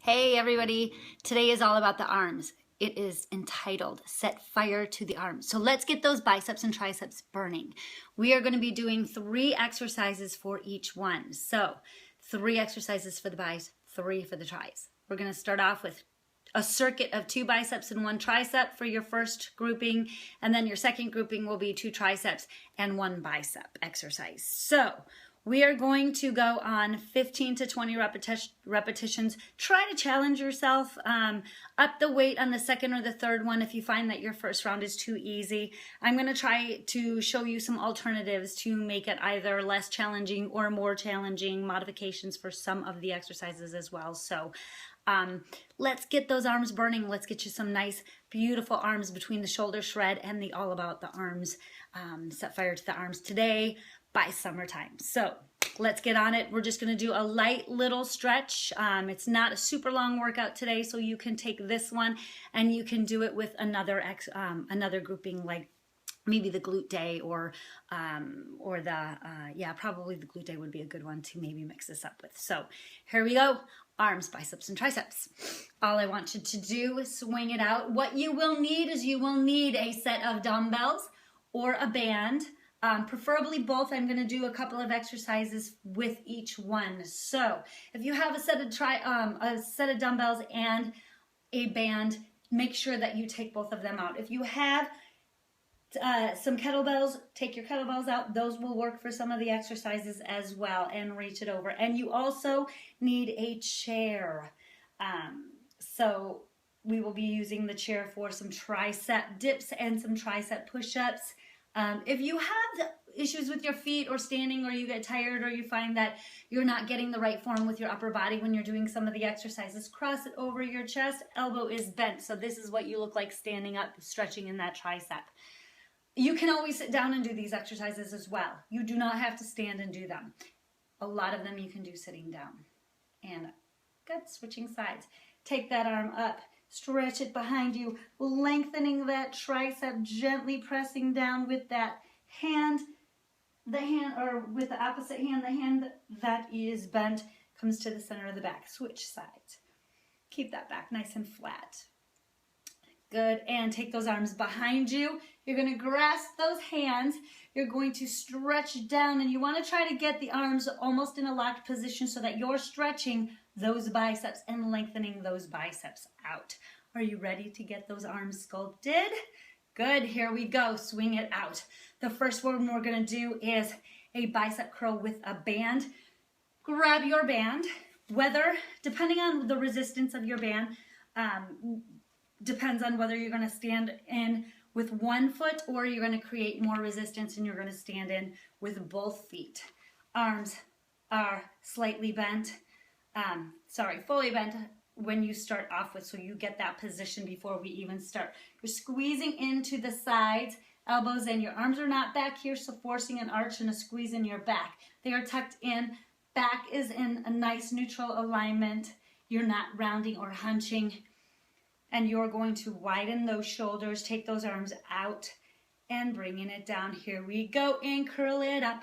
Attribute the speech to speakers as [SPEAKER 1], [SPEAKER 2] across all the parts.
[SPEAKER 1] Hey everybody, today is all about the arms. It is entitled Set Fire to the Arms. So let's get those biceps and triceps burning. We are going to be doing 3 exercises for each one. So 3 exercises for the biceps, 3 for the tris. We're going to start off with a circuit of 2 biceps and 1 tricep for your first grouping, and then your second grouping will be 2 triceps and 1 bicep exercise. So we are going to go on 15 to 20 repetitions. Try to challenge yourself. Up the weight on the second or the third one if you find that your first round is too easy. I'm going to try to show you some alternatives to make it either less challenging or more challenging modifications for some of the exercises as well. So let's get those arms burning. Let's get you some nice, beautiful arms between the shoulder shred and the all about the arms. Set fire to the arms today by summertime. So let's get on it. We're just going to do a light little stretch. It's not a super long workout today, so you can take this one and you can do it with another grouping, like maybe the glute day or probably the glute day would be a good one to maybe mix this up with. So here we go. Arms, biceps, and triceps. All I want you to do is swing it out. What you will need is you will need a set of dumbbells or a band. Preferably both. I'm going to do a couple of exercises with each one. So if you have a set of dumbbells and a band, make sure that you take both of them out. If you have some kettlebells, take your kettlebells out. Those will work for some of the exercises as well, and reach it over. And you also need a chair. So we will be using the chair for some tricep dips and some tricep push-ups. If you have issues with your feet or standing, or you get tired, or you find that you're not getting the right form with your upper body when you're doing some of the exercises, cross it over your chest, elbow is bent. So this is what you look like standing up, stretching in that tricep. You can always sit down and do these exercises as well. You do not have to stand and do them. A lot of them you can do sitting down. And good, switching sides. Take that arm up. Stretch it behind you, lengthening that tricep, gently pressing down with that hand, or with the opposite hand, the hand that is bent comes to the center of the back. Switch sides. Keep that back nice and flat. Good, and take those arms behind you. You're going to grasp those hands. You're going to stretch down, and you want to try to get the arms almost in a locked position so that you're stretching those biceps and lengthening those biceps out. Are you ready to get those arms sculpted? Good, here we go. Swing it out. The first one we're going to do is a bicep curl with a band. Grab your band, depending on the resistance of your band, depends on whether you're going to stand in with one foot or you're going to create more resistance and you're going to stand in with both feet. Arms are slightly bent, fully bent when you start off with, so you get that position before we even start. You're squeezing into the sides, elbows in. Your arms are not back here, so forcing an arch and a squeeze in your back. They are tucked in. Back is in a nice neutral alignment. You're not rounding or hunching. And you're going to widen those shoulders, take those arms out and bringing it down. Here we go, and curl it up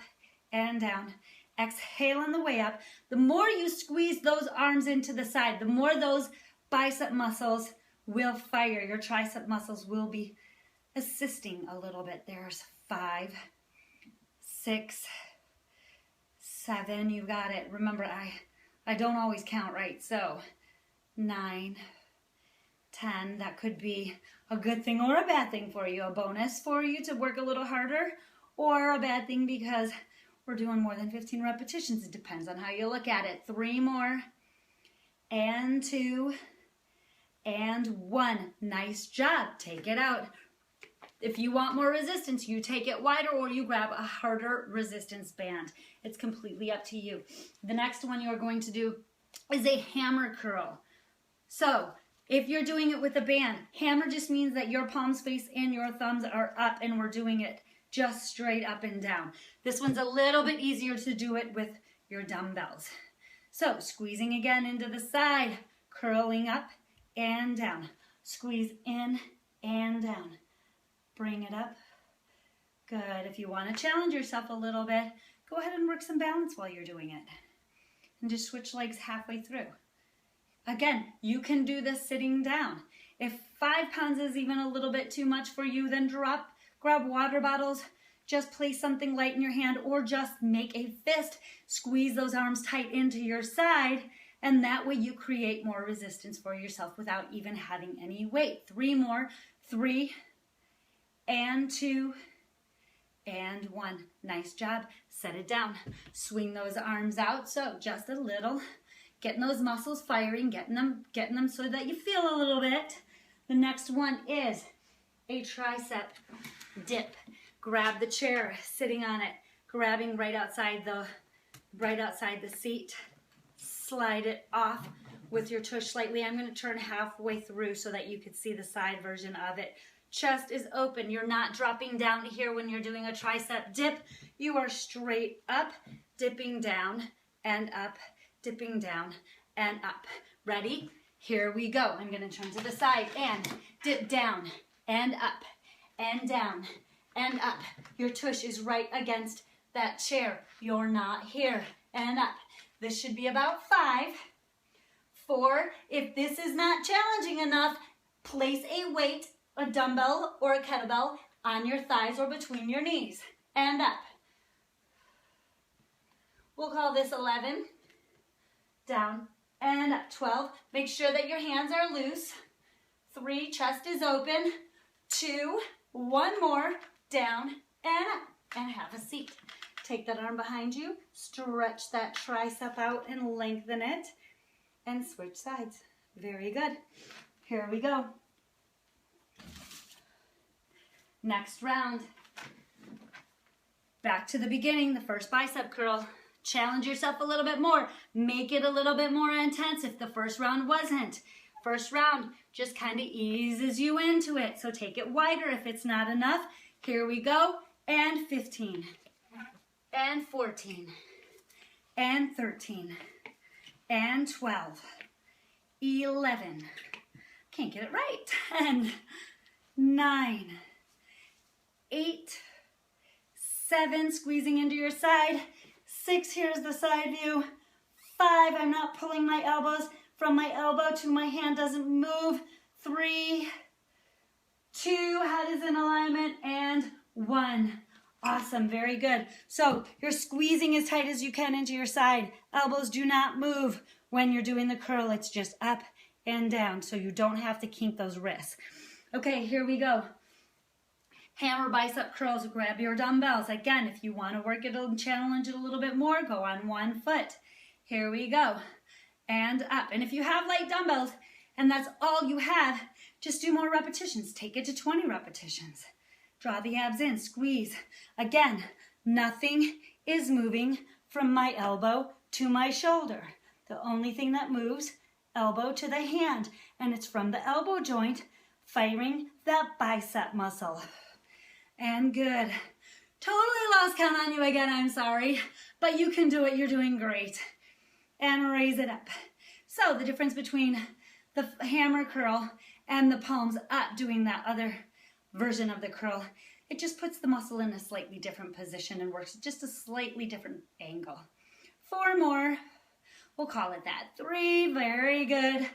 [SPEAKER 1] and down. Exhale on the way up. The more you squeeze those arms into the side, the more those bicep muscles will fire. Your tricep muscles will be assisting a little bit. There's 5, 6, 7. You got it. Remember, I don't always count right. So 9, 10, that could be a good thing or a bad thing for you, a bonus for you to work a little harder, or a bad thing because we're doing more than 15 repetitions. It depends on how you look at it. 3 more, and 2, and 1. Nice job. Take it out. If you want more resistance, you take it wider or you grab a harder resistance band. It's completely up to you. The next one you're going to do is a hammer curl. So if you're doing it with a band, hammer just means that your palms face and your thumbs are up, and we're doing it just straight up and down. This one's a little bit easier to do it with your dumbbells. So squeezing again into the side, curling up and down. Squeeze in and down. Bring it up. Good. If you want to challenge yourself a little bit, go ahead and work some balance while you're doing it. And just switch legs halfway through. Again, you can do this sitting down. If 5 pounds is even a little bit too much for you, then grab water bottles, just place something light in your hand, or just make a fist, squeeze those arms tight into your side, and that way you create more resistance for yourself without even having any weight. 3 more, 3 and 2 and 1. Nice job. Set it down. Swing those arms out, so just a little. Getting those muscles firing, getting them so that you feel a little bit. The next one is a tricep dip. Grab the chair, sitting on it, grabbing right outside the seat. Slide it off with your tush slightly. I'm going to turn halfway through so that you can see the side version of it. Chest is open. You're not dropping down here when you're doing a tricep dip. You are straight up, dipping down and up, dipping down and up. Ready? Here we go. I'm going to turn to the side and dip down and up and down and up. Your tush is right against that chair. You're not here. And up. This should be about 5. 4. If this is not challenging enough, place a weight, a dumbbell or a kettlebell on your thighs or between your knees. And up. We'll call this 11. Down and up. 12. Make sure that your hands are loose. 3. Chest is open. 2. 1 more. Down and up. And have a seat. Take that arm behind you. Stretch that tricep out and lengthen it. And switch sides. Very good. Here we go. Next round. Back to the beginning, the first bicep curl. Challenge yourself a little bit more. Make it a little bit more intense if the first round wasn't. First round just kind of eases you into it. So take it wider if it's not enough. Here we go. And 15. And 14. And 13. And 12. 11. Can't get it right. 10. 9. 8. 7. Squeezing into your side. 6. Here's the side view. 5. I'm not pulling my elbows from my elbow to my hand. Doesn't move. 3. 2. Head is in alignment. And 1. Awesome. Very good. So you're squeezing as tight as you can into your side. Elbows do not move when you're doing the curl. It's just up and down. So you don't have to kink those wrists. Okay, here we go. Hammer bicep curls. Grab your dumbbells. Again, if you want to work it and challenge it a little bit more, go on 1 foot. Here we go. And up. And if you have light dumbbells and that's all you have, just do more repetitions. Take it to 20 repetitions. Draw the abs in. Squeeze. Again, nothing is moving from my elbow to my shoulder. The only thing that moves, elbow to the hand. And it's from the elbow joint, firing that bicep muscle. And good. Totally lost count on you again, I'm sorry. But you can do it, you're doing great. And raise it up. So the difference between the hammer curl and the palms up doing that other version of the curl, it just puts the muscle in a slightly different position and works just a slightly different angle. 4 more. We'll call it that. 3, very good.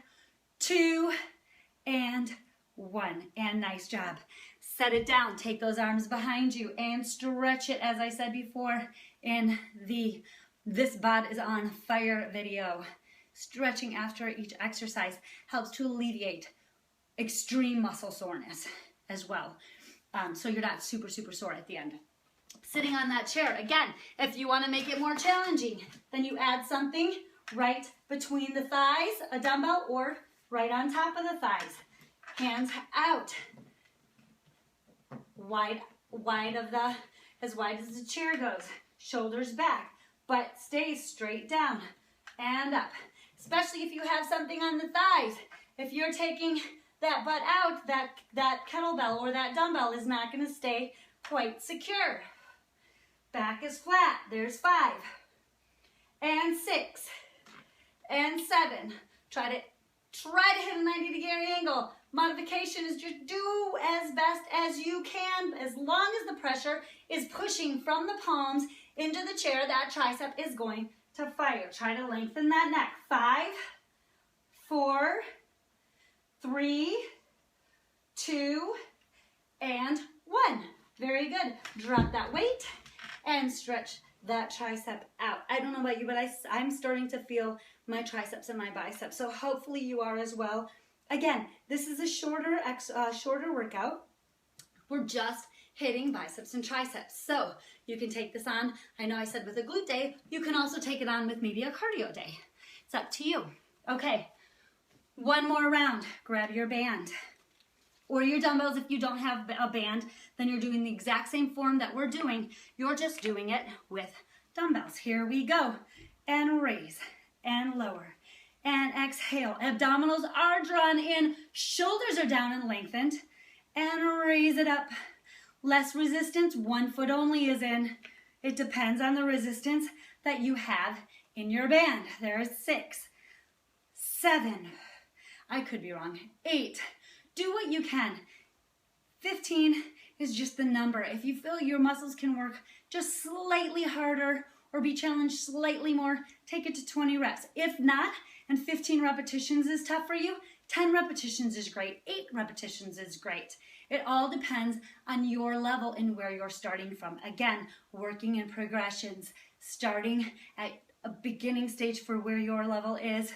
[SPEAKER 1] 2, and 1. And nice job. Set it down. Take those arms behind you and stretch it, as I said before, in the This Bod is on Fire video. Stretching after each exercise helps to alleviate extreme muscle soreness as well. So you're not super sore at the end. Sitting on that chair, again, if you want to make it more challenging, then you add something right between the thighs, a dumbbell, or right on top of the thighs. Hands out. As wide as the chair goes. Shoulders back, butt stays straight down and up. Especially if you have something on the thighs. If you're taking that butt out, that kettlebell or that dumbbell is not going to stay quite secure. Back is flat. There's 5. And 6. And 7. Try to hit a 90-degree angle. Modification is just do as best as you can. As long as the pressure is pushing from the palms into the chair, that tricep is going to fire. Try to lengthen that neck. 5, 4, 3, 2, and 1. Very good. Drop that weight and stretch that tricep out. I don't know about you, but I'm starting to feel my triceps and my biceps. So hopefully you are as well. Again, this is a shorter workout. We're just hitting biceps and triceps. So you can take this on, I know I said with a glute day, you can also take it on with maybe a cardio day. It's up to you. Okay, one more round. Grab your band or your dumbbells. If you don't have a band, then you're doing the exact same form that we're doing. You're just doing it with dumbbells. Here we go. And raise and lower and exhale. Abdominals are drawn in, shoulders are down and lengthened, and raise it up. Less resistance, 1 foot only is in. It depends on the resistance that you have in your band. There's 6, 7, I could be wrong, 8. Do what you can. 15 is just the number. If you feel your muscles can work just slightly harder or be challenged slightly more, take it to 20 reps. If not, and 15 repetitions is tough for you, 10 repetitions is great. 8 repetitions is great. It all depends on your level and where you're starting from. Again, working in progressions, starting at a beginning stage for where your level is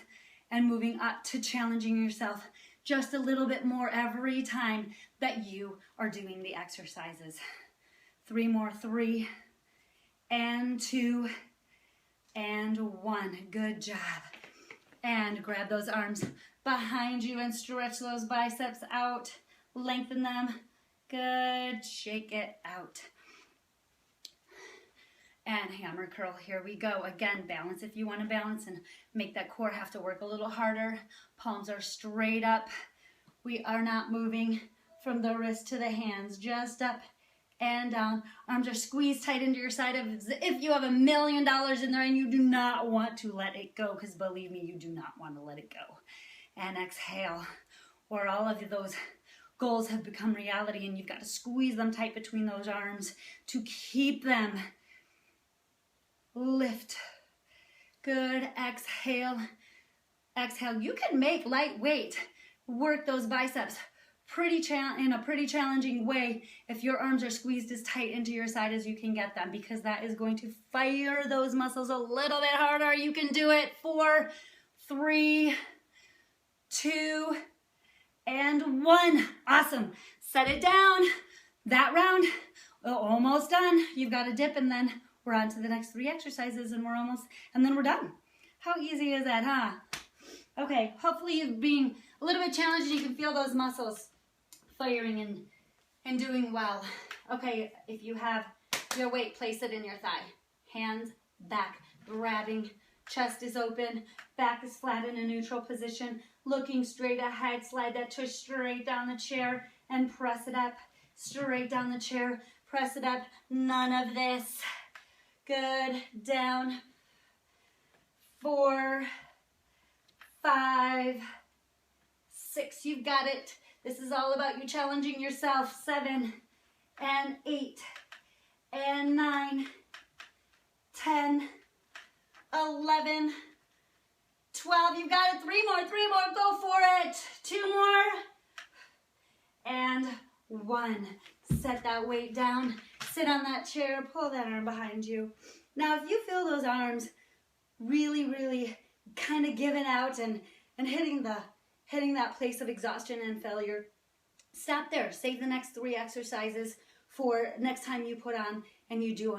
[SPEAKER 1] and moving up to challenging yourself just a little bit more every time that you are doing the exercises. 3 more, 3 and 2 and 1. Good job. And grab those arms behind you and stretch those biceps out. Lengthen them. Good. Shake it out. And hammer curl. Here we go. Again, balance if you want to balance and make that core have to work a little harder. Palms are straight up. We are not moving from the wrist to the hands. Just up and down. Arms are squeezed tight into your side. If you have $1 million in there and you do not want to let it go, because believe me, you do not want to let it go. And exhale. Or all of those goals have become reality and you've got to squeeze them tight between those arms to keep them. Lift. Good. Exhale. Exhale. You can make lightweight work those biceps in a pretty challenging way if your arms are squeezed as tight into your side as you can get them, because that is going to fire those muscles a little bit harder. You can do it. 4, 3, 2, and 1. Awesome. Set it down. That round, almost done. You've got to dip and then we're on to the next 3 exercises and then we're done. How easy is that, huh? Okay, hopefully you're being a little bit challenged and you can feel those muscles firing and doing well. Okay, if you have your weight, place it in your thigh. Hands back, grabbing, chest is open, back is flat in a neutral position, looking straight ahead. Slide that tush straight down the chair and press it up. Straight down the chair, press it up. None of this. Good. Down. 4, 5, 6. You've got it. This is all about you challenging yourself. 7 and 8 and 9, 10, 11, 12. You've got it. 3 more, 3 more. Go for it. 2 more. And 1. Set that weight down. Sit on that chair. Pull that arm behind you. Now, if you feel those arms really, really kind of giving out and hitting that place of exhaustion and failure, stop there. Save the next 3 exercises for next time you put on and you do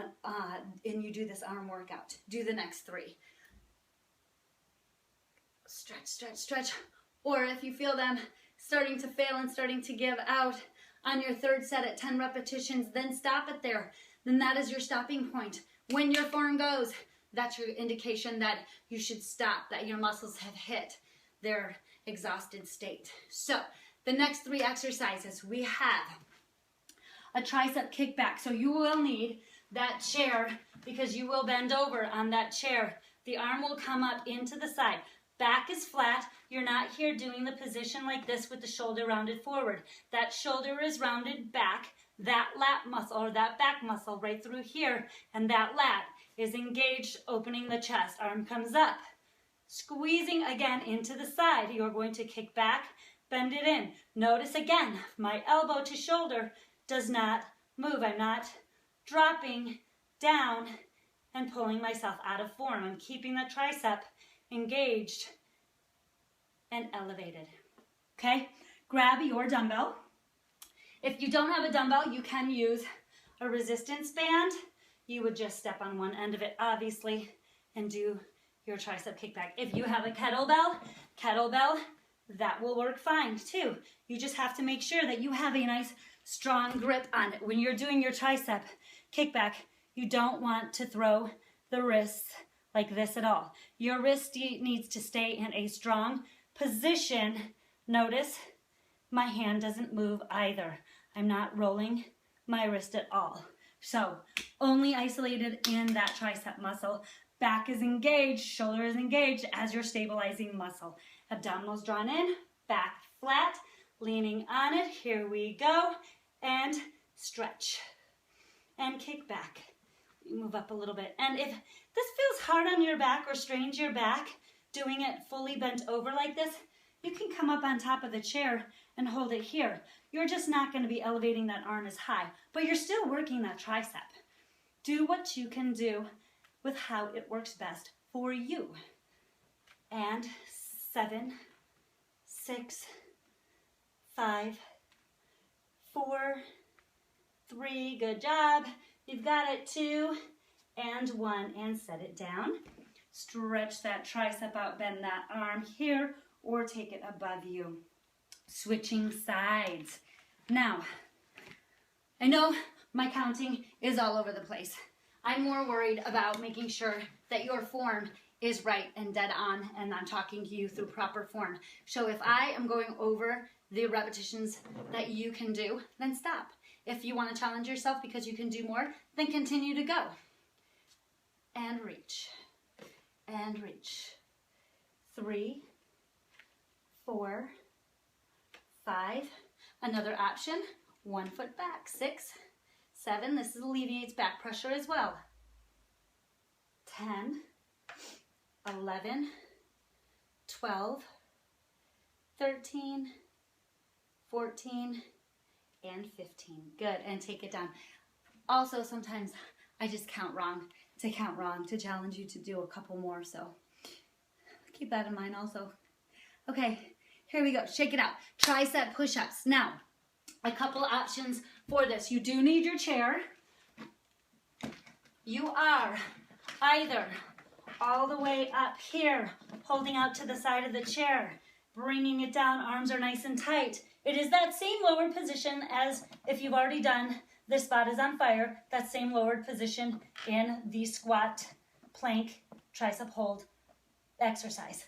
[SPEAKER 1] this arm workout. Do the next 3. Stretch, stretch, stretch. Or if you feel them starting to fail and starting to give out on your 3rd set at 10 repetitions, then stop it there. Then that is your stopping point. When your form goes, that's your indication that you should stop, that your muscles have hit their exhausted state. So the next 3 exercises, we have a tricep kickback. So you will need that chair because you will bend over on that chair. The arm will come up into the side. Back is flat. You're not here doing the position like this with the shoulder rounded forward. That shoulder is rounded back. That lat muscle or that back muscle right through here, and that lat is engaged, opening the chest. Arm comes up, Squeezing again into the side. You're going to kick back, bend it in. Notice again, my elbow to shoulder does not move. I'm not dropping down and pulling myself out of form. I'm keeping the tricep engaged and elevated. Okay? Grab your dumbbell. If you don't have a dumbbell, you can use a resistance band. You would just step on one end of it, obviously, and do your tricep kickback. If you have a kettlebell, that will work fine too. You just have to make sure that you have a nice strong grip on it. When you're doing your tricep kickback, you don't want to throw the wrists like this at all. Your wrist needs to stay in a strong position. Notice my hand doesn't move either. I'm not rolling my wrist at all. So only isolated in that tricep muscle. Back is engaged, shoulder is engaged as your stabilizing muscle. Abdominals drawn in, back flat, leaning on it. Here we go. And stretch. And kick back. Move up a little bit. And if this feels hard on your back or strains your back, doing it fully bent over like this, you can come up on top of the chair and hold it here. You're just not going to be elevating that arm as high, but you're still working that tricep. Do what you can do with how it works best for you. And 7, 6, 5, 4, 3, good job. You've got it, 2, and 1, and set it down. Stretch that tricep out, bend that arm here, or take it above you. Switching sides. Now, I know my counting is all over the place. I'm more worried about making sure that your form is right and dead on, and I'm talking to you through proper form. So if I am going over the repetitions that you can do, then stop. If you want to challenge yourself because you can do more, then continue to go. And reach. And reach. 3, 4, 5. Another option, 1 foot back. 6, 7. This alleviates back pressure as well. 10, 11, 12, 13, 14, and 15. Good, and take it down. Also, sometimes I just count wrong, to challenge you to do a couple more, so keep that in mind also. Okay, here we go, shake it out. Tricep push-ups. Now, a couple options for this. You do need your chair. You are either all the way up here, holding out to the side of the chair, bringing it down, arms are nice and tight. It is that same lowered position as if you've already done This Spot is on Fire, that same lowered position in the squat, plank, tricep hold exercise.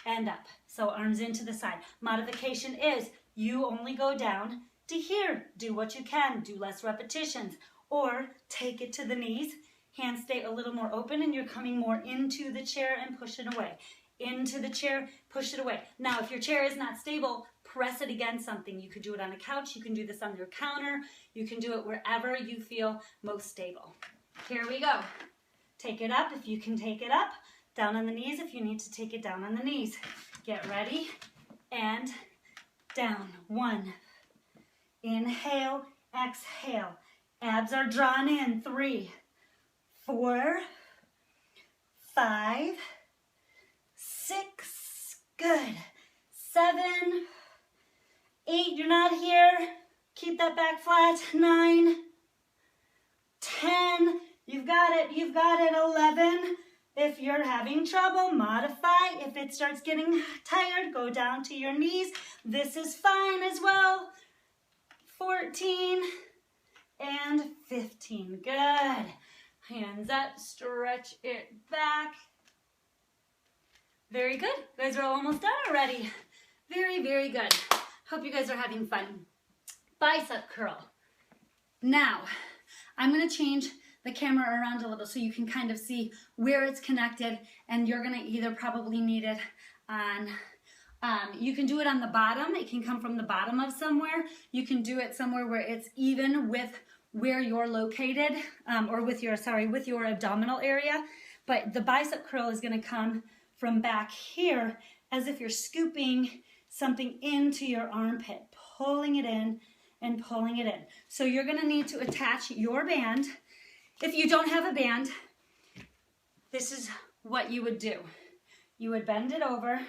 [SPEAKER 1] And up. So arms into the side. Modification is you only go down to here. Do what you can. Do less repetitions. Or take it to the knees. Hands stay a little more open and you're coming more into the chair and push it away. Into the chair, push it away. Now, if your chair is not stable, press it against something. You could do it on a couch. You can do this on your counter. You can do it wherever you feel most stable. Here we go. Take it up if you can take it up. Down on the knees if you need to take it down on the knees. Get ready. And down. 1. Inhale, exhale. Abs are drawn in. 3, 4, 5, 6. Good. 7, 8. You're not here. Keep that back flat. 9, 10. You've got it. You've got it. 11. If you're having trouble, modify. If it starts getting tired, go down to your knees. This is fine as well. 14 and 15. Good. Hands up. Stretch it back. Very good. You guys are almost done already. Very, very good. Hope you guys are having fun. Bicep curl. Now, I'm going to change the camera around a little so you can kind of see where it's connected, and you're going to either probably need it on, you can do it on the bottom. It can come from the bottom of somewhere. You can do it somewhere where it's even with where you're located, or with your abdominal area. But the bicep curl is going to come from back here as if you're scooping something into your armpit, pulling it in and pulling it in. So you're gonna need to attach your band. If you don't have a band, this is what you would do. You would bend it over,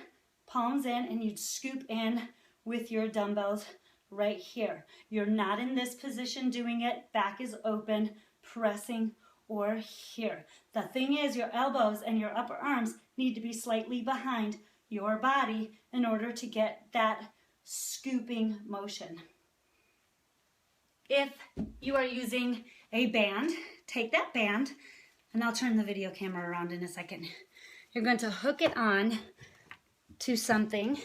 [SPEAKER 1] palms in, and you'd scoop in with your dumbbells right here. You're not in this position doing it, back is open, pressing, or here. The thing is, your elbows and your upper arms need to be slightly behind your body in order to get that scooping motion. If you are using a band, take that band, and I'll turn the video camera around in a second. You're going to hook it on to something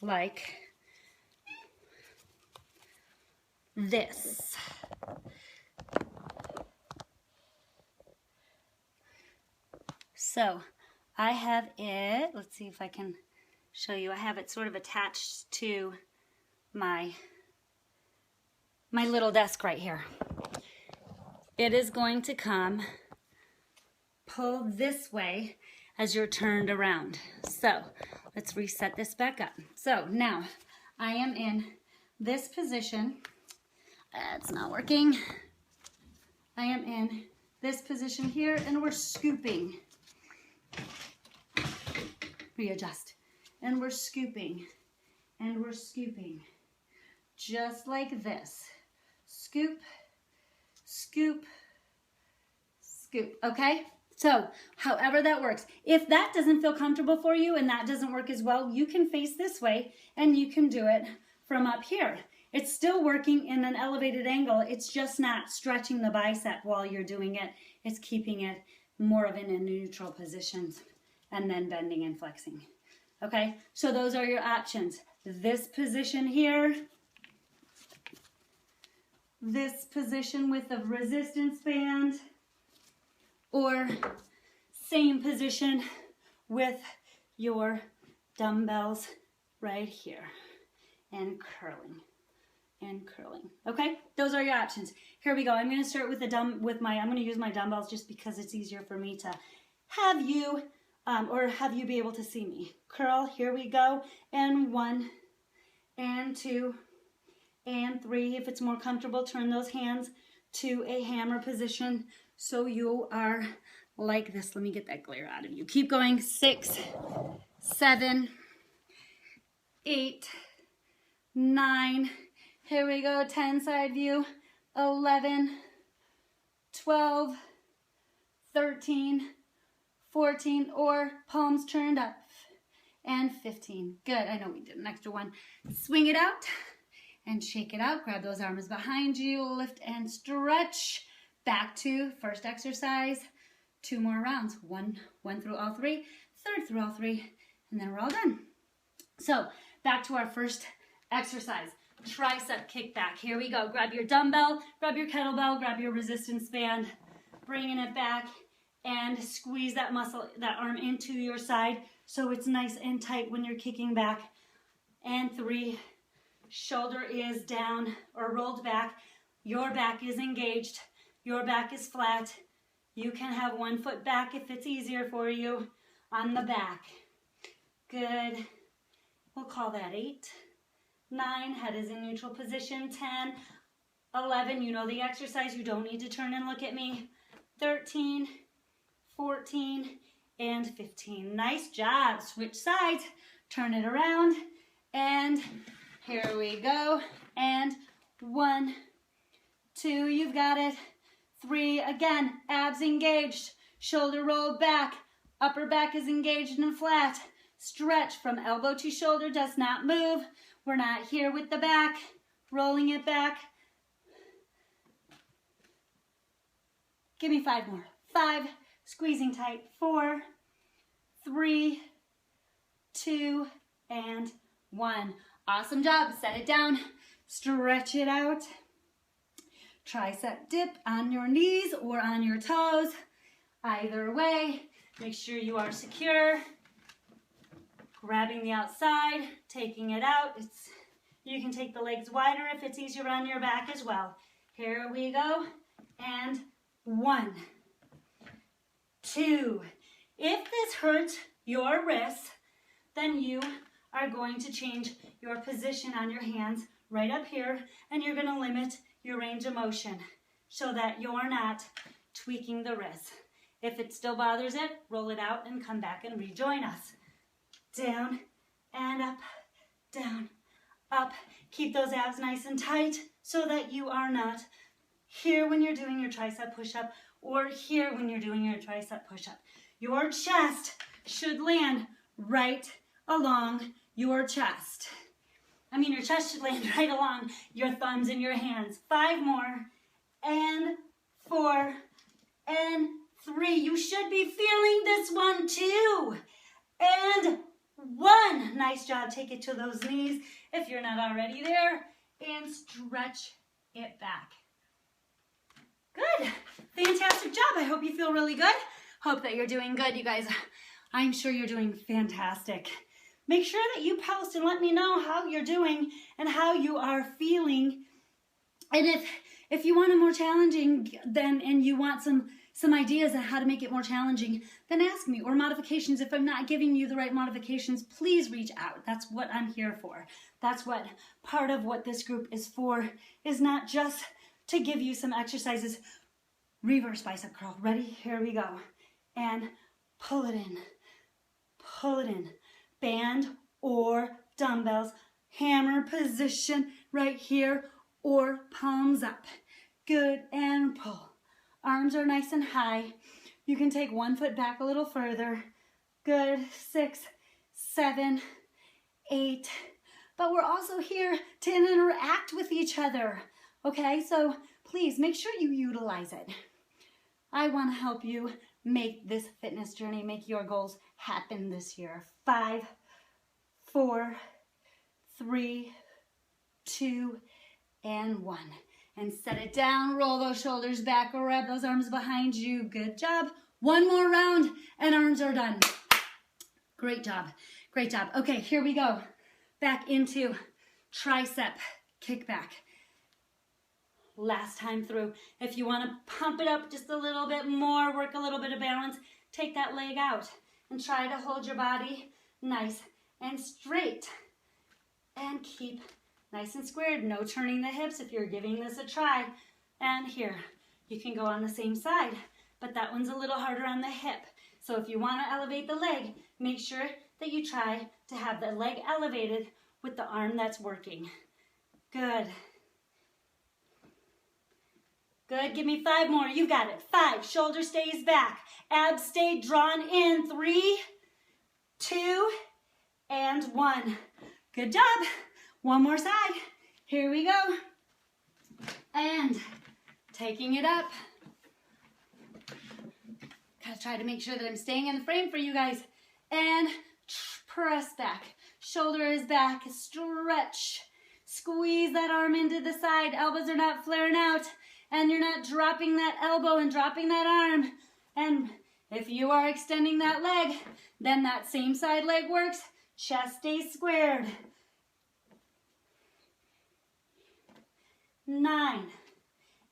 [SPEAKER 1] like this. So I have it, let's see if I can show you. I have it sort of attached to my little desk right here. It is going to come, pull this way as you're turned around. So let's reset this back up. So now I am in this position. It's not working. I am in this position here and we're scooping. Readjust. And we're scooping. And we're scooping. Just like this. Scoop, scoop, scoop. Okay? So, however that works. If that doesn't feel comfortable for you and that doesn't work as well, you can face this way and you can do it from up here. It's still working in an elevated angle. It's just not stretching the bicep while you're doing it. It's keeping it more of in a neutral position and then bending and flexing. Okay, so those are your options. This position here, this position with a resistance band, or same position with your dumbbells right here and curling and curling. Okay, those are your options. Here we go. I'm going to start with I'm going to use my dumbbells just because it's easier for me to have you have you be able to see me. Curl, here we go, and 1 and 2 and 3. If it's more comfortable, turn those hands to a hammer position so you are like this. Let me get that glare out of you. Keep going. 6, 7, 8, 9. Here we go. 10 side view. 11, 12, 13, 14, or palms turned up, and 15. Good. I know we did an extra one. Swing it out and shake it out. Grab those arms behind you. Lift and stretch. Back to first exercise. 2 more rounds. One through all 3, third through all 3, and then we're all done. So back to our first exercise. Tricep kickback. Here we go. Grab your dumbbell, grab your kettlebell, grab your resistance band, bringing it back, and squeeze that muscle, that arm into your side so it's nice and tight when you're kicking back. And 3, shoulder is down or rolled back. Your back is engaged. Your back is flat. You can have 1 foot back if it's easier for you on the back. Good. We'll call that 8. 9, head is in neutral position. 10, 11, you know the exercise. You don't need to turn and look at me. 13, 14, and 15. Nice job. Switch sides. Turn it around. And here we go. And 1, 2, you've got it. 3, again, abs engaged. Shoulder rolled back. Upper back is engaged and flat. Stretch from elbow to shoulder. Does not move. We're not here with the back. Rolling it back. Give me 5 more. 5, squeezing tight. 4, 3, 2, and 1. Awesome job. Set it down. Stretch it out. Tricep dip on your knees or on your toes. Either way, make sure you are secure. Grabbing the outside, taking it out. You can take the legs wider if it's easier on your back as well. Here we go. And 1, 2. If this hurts your wrists, then you are going to change your position on your hands right up here, and you're going to limit your range of motion so that you're not tweaking the wrist. If it still bothers it, roll it out and come back and rejoin us. Down and up, down, up. Keep those abs nice and tight so that you are not here when you're doing your tricep push-up or here when you're doing your tricep push-up. Your chest should land right along your chest. Your chest should land right along your thumbs and your hands. 5 more, and 4, and 3. You should be feeling this one too. And 1. Nice job. Take it to those knees if you're not already there, and stretch it back. Good. Fantastic job. I hope you feel really good. Hope that you're doing good, you guys. I'm sure you're doing fantastic. Make sure that you post and let me know how you're doing and how you are feeling. And if you want it more challenging, and you want some ideas on how to make it more challenging, then ask me. Or modifications. If I'm not giving you the right modifications, please reach out. That's what I'm here for. That's what part of what this group is for, is not just to give you some exercises. Reverse bicep curl. Ready? Here we go. And pull it in. Pull it in. Band or dumbbells. Hammer position right here, or palms up. Good, and pull. Arms are nice and high. You can take one foot back a little further. Good. 6, 7, 8. But we're also here to interact with each other. Okay, so please make sure you utilize it. I want to help you make this fitness journey, make your goals happen this year. 5, 4, 3, 2, and 1. And set it down, roll those shoulders back, or wrap those arms behind you. Good job. 1 more round, and arms are done. Great job. Great job. Okay, here we go. Back into tricep kickback. Last time through. If you want to pump it up just a little bit more, work a little bit of balance, take that leg out and try to hold your body nice and straight. And keep nice and squared. No turning the hips if you're giving this a try. And here, you can go on the same side, but that one's a little harder on the hip. So if you want to elevate the leg, make sure that you try to have the leg elevated with the arm that's working. Good. Good, give me 5 more. You got it. 5, shoulder stays back. Abs stay drawn in. 3, 2, and 1. Good job. 1 more side. Here we go. And taking it up. Gotta try to make sure that I'm staying in the frame for you guys. And press back. Shoulder is back. Stretch. Squeeze that arm into the side. Elbows are not flaring out. And you're not dropping that elbow and dropping that arm. And if you are extending that leg, then that same side leg works. Chest stays squared. 9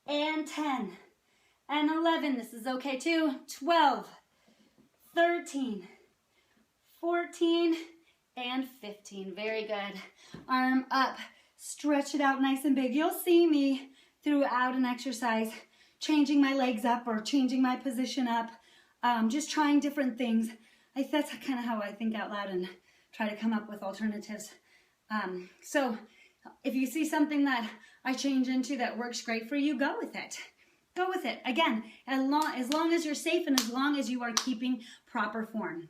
[SPEAKER 1] and 10 and 11. This is okay too. 12, 13, 14, and 15. Very good. Arm up. Stretch it out nice and big. You'll see me throughout an exercise changing my legs up or changing my position up. Just trying different things. That's kind of how I think out loud and try to come up with alternatives. So if you see something that I change into that works great for you, go with it. Go with it. Again, as long as you're safe and as long as you are keeping proper form.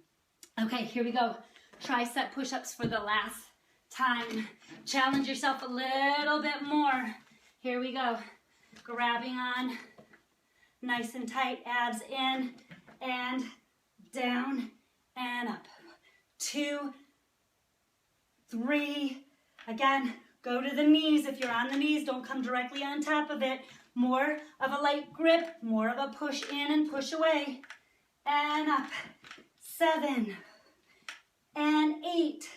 [SPEAKER 1] Okay, here we go. Tricep push-ups for the last time. Challenge yourself a little bit more. Here we go. Grabbing on. Nice and tight. Abs in and down and up. 2, 3. Again, go to the knees. If you're on the knees, don't come directly on top of it. More of a light grip, more of a push in and push away. And up. 7 and 8.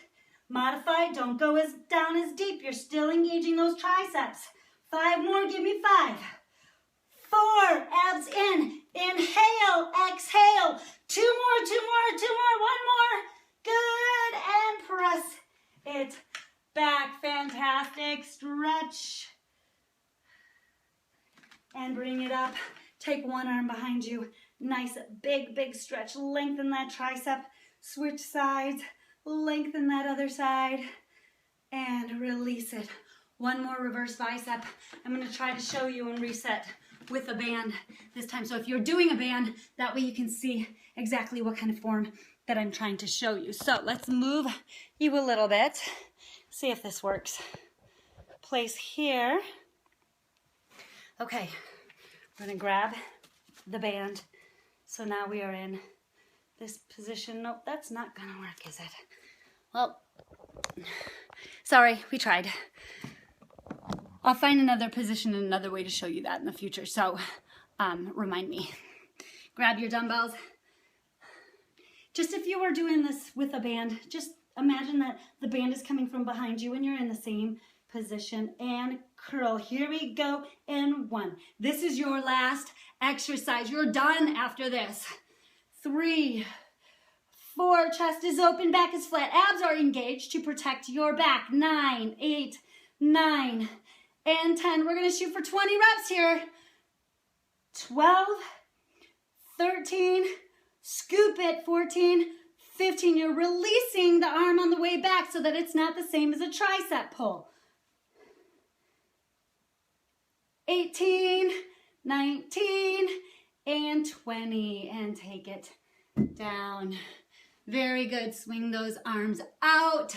[SPEAKER 1] Modify, don't go down as deep. You're still engaging those triceps. 5 more, give me 5, 4, abs in, inhale, exhale, 2 more, 2 more, 2 more, 1 more, good, and press it back, fantastic, stretch, and bring it up, take one arm behind you, nice, big stretch, lengthen that tricep, switch sides, lengthen that other side, and release it. One more reverse bicep. I'm going to try to show you and reset with a band this time. So if you're doing a band, that way you can see exactly what kind of form that I'm trying to show you. So let's move you a little bit. See if this works. Place here. Okay, we're going to grab the band. So now we are in this position. Nope, that's not going to work, is it? Well, sorry, we tried. I'll find another position and another way to show you that in the future. So remind me. Grab your dumbbells. Just if you were doing this with a band, just imagine that the band is coming from behind you and you're in the same position and curl. Here we go in 1. This is your last exercise. You're done after this. 3, 4, chest is open, back is flat. Abs are engaged to protect your back. 9, 8, 9, and 10. We're going to shoot for 20 reps here. 12, 13, scoop it, 14, 15. You're releasing the arm on the way back so that it's not the same as a tricep pull. 18, 19, and 20. And take it down. Very good. Swing those arms out.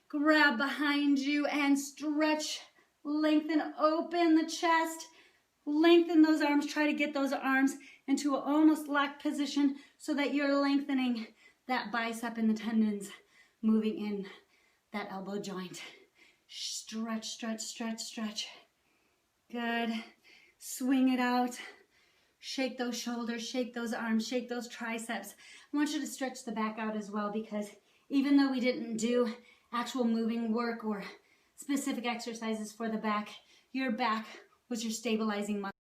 [SPEAKER 1] Grab behind you and stretch. Lengthen, open the chest. Lengthen those arms. Try to get those arms into an almost locked position so that you're lengthening that bicep and the tendons, moving in that elbow joint. Stretch, stretch, stretch, stretch. Good. Swing it out. Shake those shoulders, shake those arms, shake those triceps. I want you to stretch the back out as well, because even though we didn't do actual moving work or specific exercises for the back, your back was your stabilizing muscle.